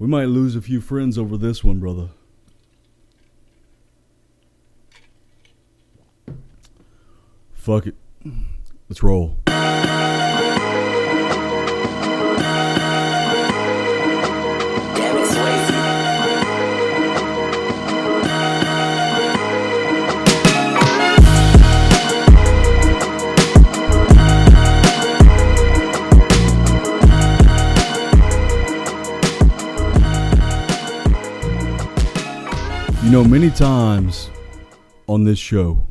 We might lose a few friends over this one, brother. Fuck it. Let's roll. You know, many times on this show,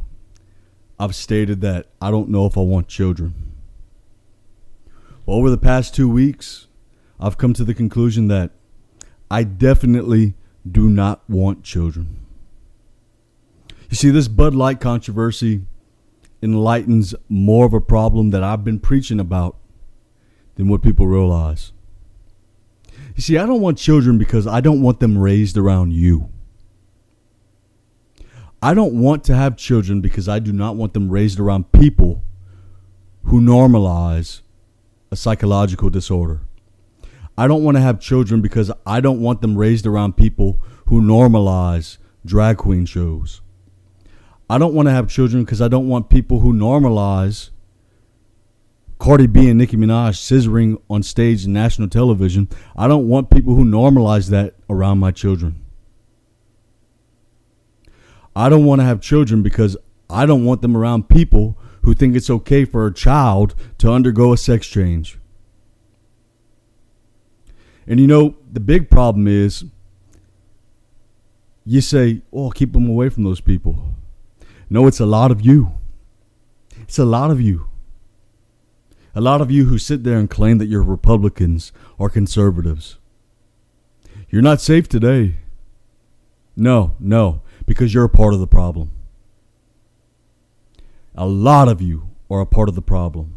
I've stated that I don't know if I want children. Well, over the past 2 weeks, I've come to the conclusion that I definitely do not want children. You see, this Bud Light controversy enlightens more of a problem that I've been preaching about than what people realize. You see, I don't want children because I don't want them raised around you. I don't want to have children because I do not want them raised around people who normalize a psychological disorder. I don't want to have children because I don't want them raised around people who normalize drag queen shows. I don't want to have children because I don't want people who normalize Cardi B and Nicki Minaj scissoring on stage and national television. I don't want people who normalize that around my children. I don't want to have children because I don't want them around people who think it's okay for a child to undergo a sex change. And you know, the big problem is you say, oh, keep them away from those people. No, it's a lot of you. It's a lot of you. A lot of you who sit there and claim that you're Republicans or conservatives. You're not safe today. No. Because you're a part of the problem. A lot of you are a part of the problem.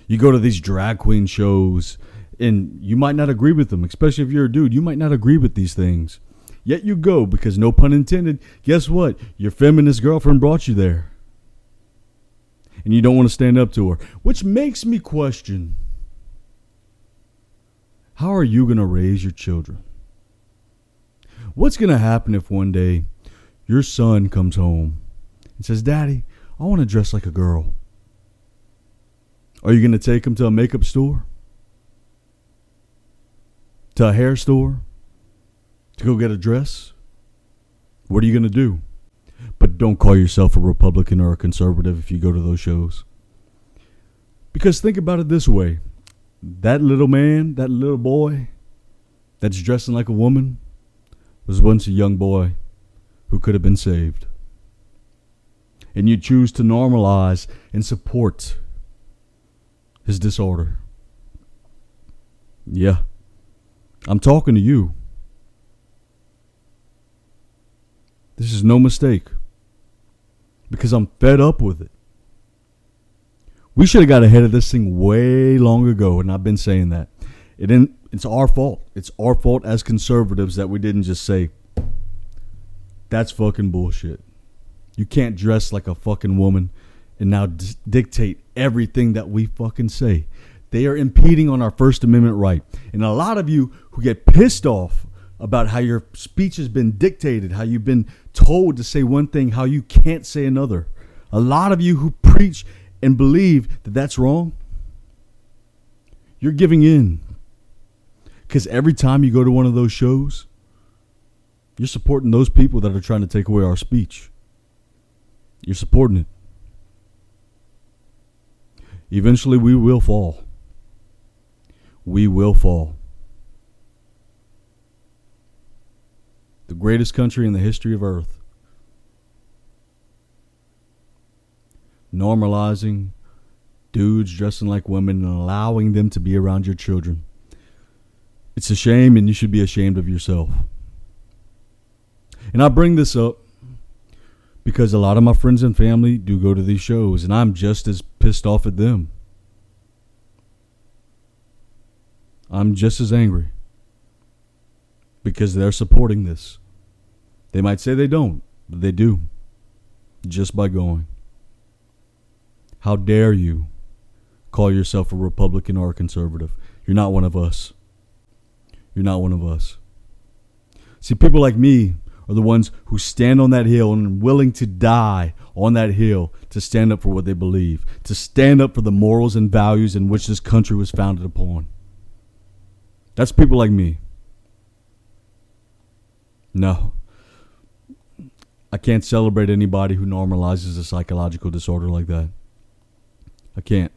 You go to these drag queen shows and you might not agree with them, especially if you're a dude. You might not agree with these things. Yet you go because, no pun intended, guess what? Your feminist girlfriend brought you there. And you don't want to stand up to her. Which makes me question, how are you going to raise your children? What's going to happen if one day your son comes home and says, Daddy, I want to dress like a girl? Are you going to take him to a makeup store? To a hair store? To go get a dress? What are you going to do? But don't call yourself a Republican or a conservative if you go to those shows. Because think about it this way. That little man, that little boy that's dressing like a woman was once a young boy who could have been saved. And you choose to normalize and support his disorder. Yeah, I'm talking to you. This is no mistake. Because I'm fed up with it. We should have got ahead of this thing way long ago, and I've been saying that. It's our fault. It's our fault as conservatives that we didn't just say, that's fucking bullshit. You can't dress like a fucking woman and now dictate everything that we fucking say. They are impeding on our First Amendment right. And a lot of you who get pissed off about how your speech has been dictated, how you've been told to say one thing, how you can't say another. A lot of you who preach and believe that that's wrong, you're giving in. Because every time you go to one of those shows, you're supporting those people that are trying to take away our speech. You're supporting it. Eventually we will fall. We will fall. The greatest country in the history of Earth. Normalizing dudes dressing like women and allowing them to be around your children. It's a shame, and you should be ashamed of yourself. And I bring this up because a lot of my friends and family do go to these shows, and I'm just as pissed off at them. I'm just as angry because they're supporting this. They might say they don't, but they do, just by going. How dare you call yourself a Republican or a conservative? You're not one of us. You're not one of us. See, people like me are the ones who stand on that hill and are willing to die on that hill to stand up for what they believe, to stand up for the morals and values in which this country was founded upon. That's people like me. No. I can't celebrate anybody who normalizes a psychological disorder like that. I can't.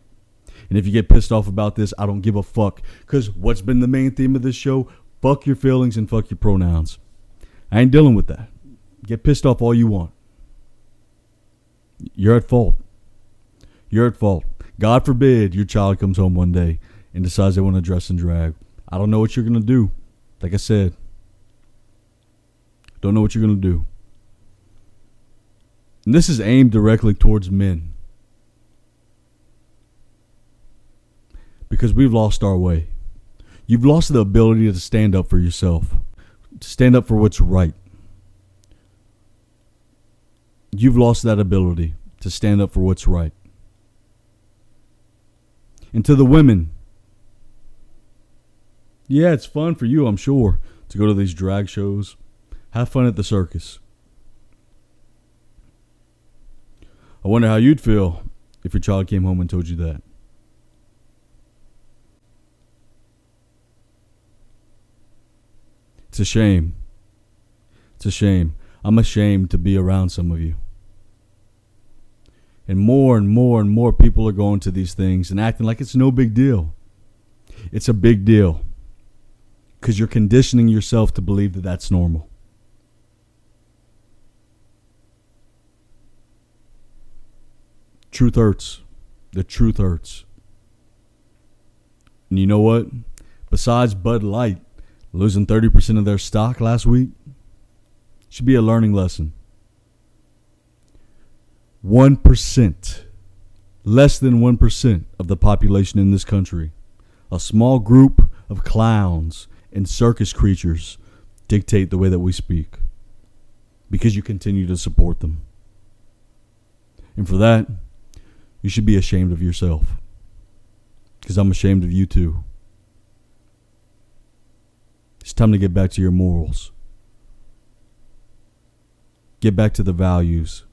And if you get pissed off about this, I don't give a fuck. Because what's been the main theme of this show? Fuck your feelings and fuck your pronouns. I ain't dealing with that. Get pissed off all you want. You're at fault. You're at fault. God forbid your child comes home one day and decides they want to dress in drag. I don't know what you're going to do. Like I said, don't know what you're going to do. And this is aimed directly towards men. Because we've lost our way. You've lost the ability to stand up for yourself. To stand up for what's right. You've lost that ability to stand up for what's right. And to the women, yeah, it's fun for you, I'm sure, to go to these drag shows. Have fun at the circus. I wonder how you'd feel if your child came home and told you that. It's a shame. It's a shame. I'm ashamed to be around some of you. And more people are going to these things and acting like it's no big deal. It's a big deal. Because you're conditioning yourself to believe that that's normal. Truth hurts. The truth hurts. And you know what? Besides Bud Light losing 30% of their stock last week, should be a learning lesson. 1%, less than 1% of the population in this country, a small group of clowns and circus creatures dictate the way that we speak because you continue to support them. And for that, you should be ashamed of yourself because I'm ashamed of you too. It's time to get back to your morals. Get back to the values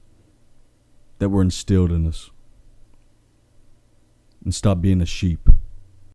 that were instilled in us. And stop being a sheep.